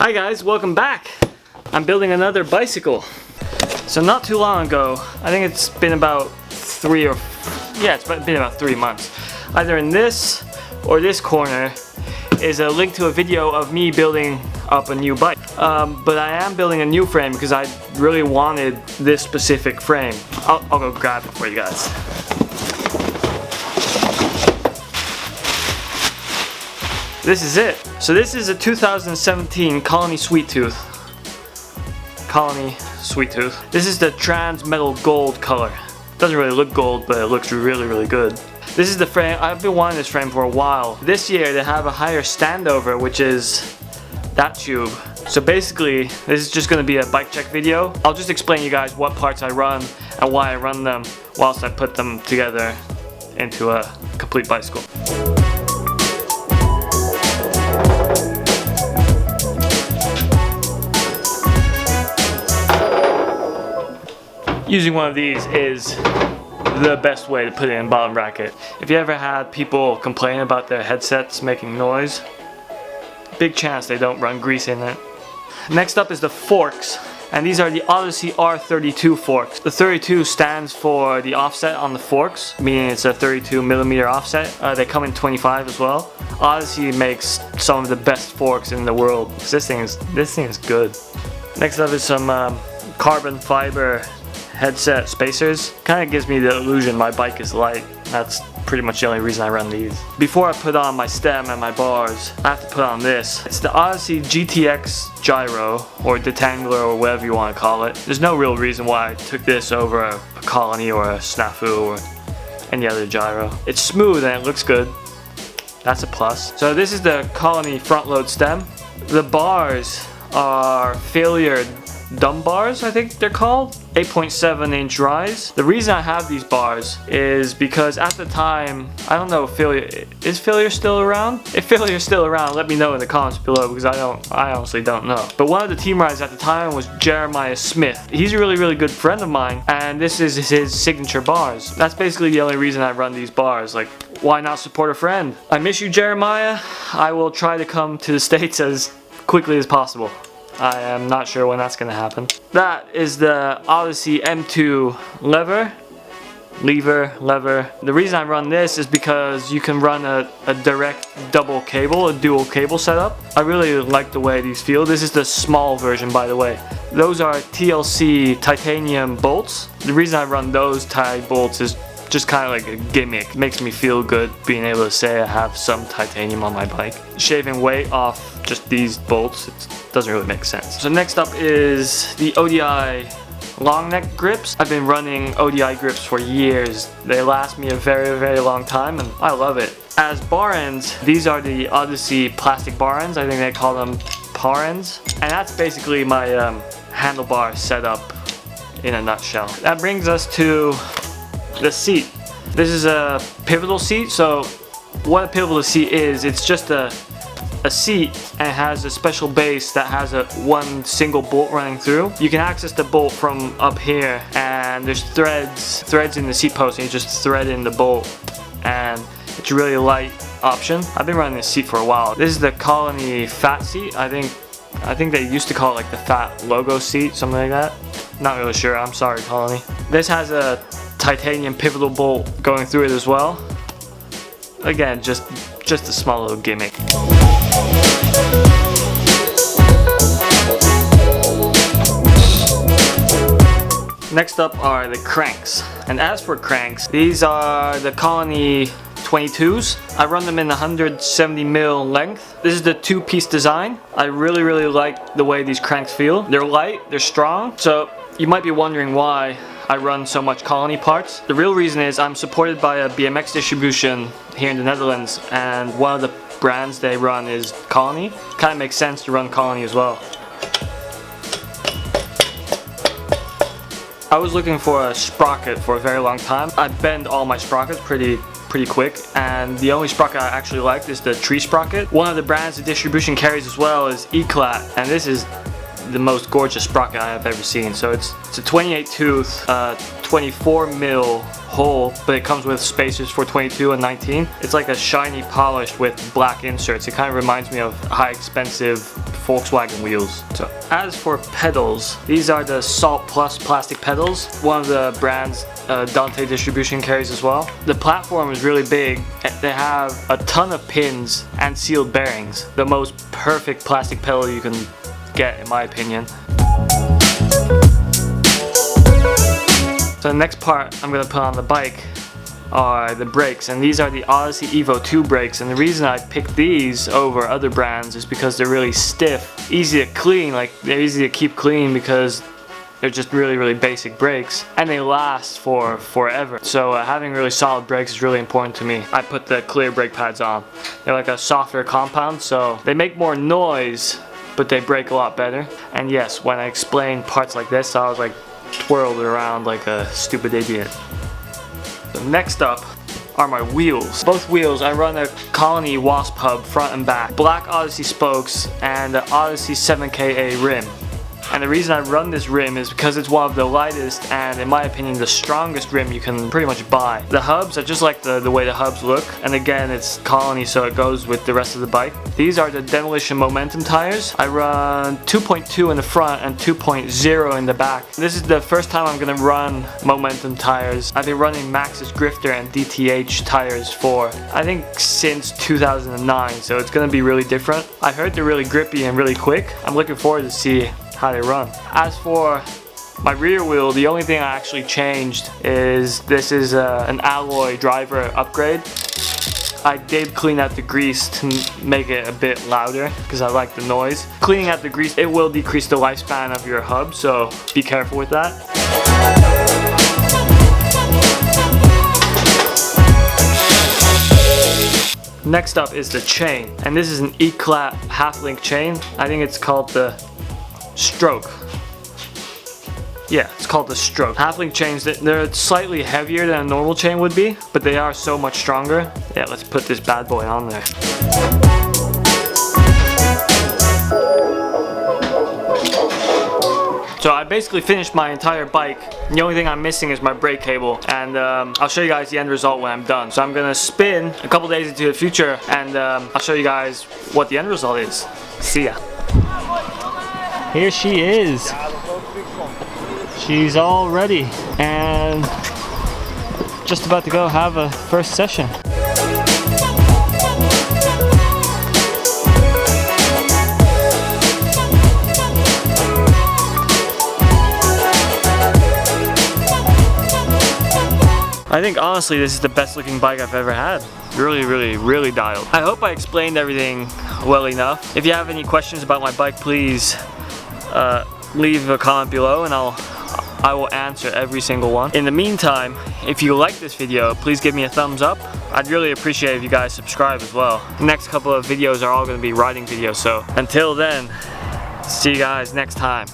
Hi guys, welcome back. I'm building another bicycle. So not too long ago, I think it's been about it's been about 3 months. Either in this or this corner is a link to a video of me building up a new bike. But I am building a new frame because I really wanted this specific frame. I'll go grab it for you guys. This is it. So this is a 2017 Colony Sweet Tooth. This is the trans metal gold color. Doesn't really look gold, but it looks really good. This is the frame. I've been wanting this frame for a while. This year they have a higher standover, which is that tube. So basically, this is just going to be a bike check video. I'll just explain to you guys what parts I run and why I run them whilst I put them together into a complete bicycle. Using one of these is the best way to put it in bottom bracket. If you ever had people complain about their headsets making noise, big chance they don't run grease in it. Next up is the forks, and these are the Odyssey R32 forks. The 32 stands for the offset on the forks, meaning it's a 32mm offset. They come in 25 as well. Odyssey makes some of the best forks in the world. This thing is good. Next up is some carbon fiber headset spacers. Kind of gives me the illusion my bike is light. That's pretty much the only reason I run these. Before I put on my stem and my bars, I have to put on this. It's the Odyssey GTX gyro, or detangler, or whatever you want to call it. There's no real reason why I took this over a Colony or a Snafu or any other gyro. It's smooth and it looks good. That's a plus. So this is the Colony front load stem. The bars are failure dumb bars, I think they're called. 8.7-inch rise. The reason I have these bars is because at the time, I don't know if is failure still around? If failure is still around, let me know in the comments below, because I honestly don't know. But one of the team riders at the time was Jeremiah Smith. He's a really good friend of mine, and this is his signature bars. That's basically the only reason I run these bars. Like, why not support a friend? I miss you, Jeremiah. I will try to come to the States as quickly as possible. I am not sure when that's going to happen. That is the Odyssey M2 lever. The reason I run this is because you can run a direct double cable, a dual cable setup. I really like the way these feel. This is the small version, by the way. Those are TLC titanium bolts. The reason I run those tie bolts is just kind of like a gimmick. It makes me feel good being able to say I have some titanium on my bike. Shaving weight off just these bolts, it doesn't really make sense. So next up is the ODI long neck grips. I've been running ODI grips for years. They last me a very long time, and I love it. As bar ends, these are the Odyssey plastic bar ends. I think they call them par ends. And that's basically my handlebar setup in a nutshell. That brings us to the seat. This is a pivotal seat. So what a pivotal seat is, it's just a seat, and it has a special base that has one single bolt running through. You can access the bolt from up here, and there's threads in the seat post, and you just thread in the bolt, and it's a really light option. I've been running this seat for a while. This is the Colony fat seat. I think they used to call it like the fat logo seat, something like that. Not really sure. I'm sorry, Colony. This has a titanium pivotal bolt going through it as well. Again, just a small little gimmick. Next up are the cranks. And as for cranks, these are the Colony 22s. I run them in 170mm length. This is the two-piece design. I really like the way these cranks feel. They're light, they're strong. So you might be wondering why I run so much Colony parts. The real reason is I'm supported by a BMX distribution here in the Netherlands, and one of the brands they run is Colony. Kind of makes sense to run Colony as well. I was looking for a sprocket for a very long time. I bend all my sprockets pretty quick, and the only sprocket I actually liked is the tree sprocket. One of the brands the distribution carries as well is Eclat, and this is the most gorgeous sprocket I have ever seen. So it's a 28 tooth, 24mm hole, but it comes with spacers for 22 and 19. It's like a shiny polished with black inserts. It kind of reminds me of high expensive Volkswagen wheels. So as for pedals, these are the Salt Plus plastic pedals. One of the brands Dante Distribution carries as well. The platform is really big. They have a ton of pins and sealed bearings. The most perfect plastic pedal you can get, in my opinion. So the next part I'm going to put on the bike are the brakes, and these are the Odyssey Evo 2 brakes, and the reason I picked these over other brands is because they're really stiff, easy to clean, like they're easy to keep clean because they're just really basic brakes, and they last for forever. So having really solid brakes is really important to me. I put the clear brake pads on. They're like a softer compound, so they make more noise, but they brake a lot better. And yes, when I explain parts like this, I was like twirled around like a stupid idiot. So next up are my wheels. Both wheels, I run a Colony Wasp hub front and back, black Odyssey spokes, and the Odyssey 7KA rim. And the reason I run this rim is because it's one of the lightest and, in my opinion, the strongest rim you can pretty much buy. The hubs, I just like the way the hubs look, and again, it's Colony, so it goes with the rest of the bike. These are the Demolition Momentum tires. I run 2.2 in the front and 2.0 in the back. This is the first time I'm gonna run Momentum tires. I've been running Maxxis Grifter and DTH tires for, I think, since 2009, so it's gonna be really different. I heard they're really grippy and really quick. I'm looking forward to see how they run. As for my rear wheel, the only thing I actually changed is this is an alloy driver upgrade. I did clean out the grease to make it a bit louder because I like the noise. Cleaning out the grease, it will decrease the lifespan of your hub, so be careful with that. Next up is the chain, and this is an E-Clat half-link chain. I think it's called the Stroke. Yeah, it's called the Stroke. Half-link chains, they're slightly heavier than a normal chain would be, but they are so much stronger. Yeah, let's put this bad boy on there. So I basically finished my entire bike. The only thing I'm missing is my brake cable, and I'll show you guys the end result when I'm done. So I'm gonna spin a couple days into the future, and I'll show you guys what the end result is. See ya. Here she is. She's all ready and just about to go have a first session. I think honestly this is the best looking bike I've ever had. Really dialed. I hope I explained everything well enough. If you have any questions about my bike, please leave a comment below and I will answer every single one. In the meantime, if you like this video, please give me a thumbs up. I'd really appreciate if you guys subscribe as well. The next couple of videos are all going to be riding videos, so until then, see you guys next time.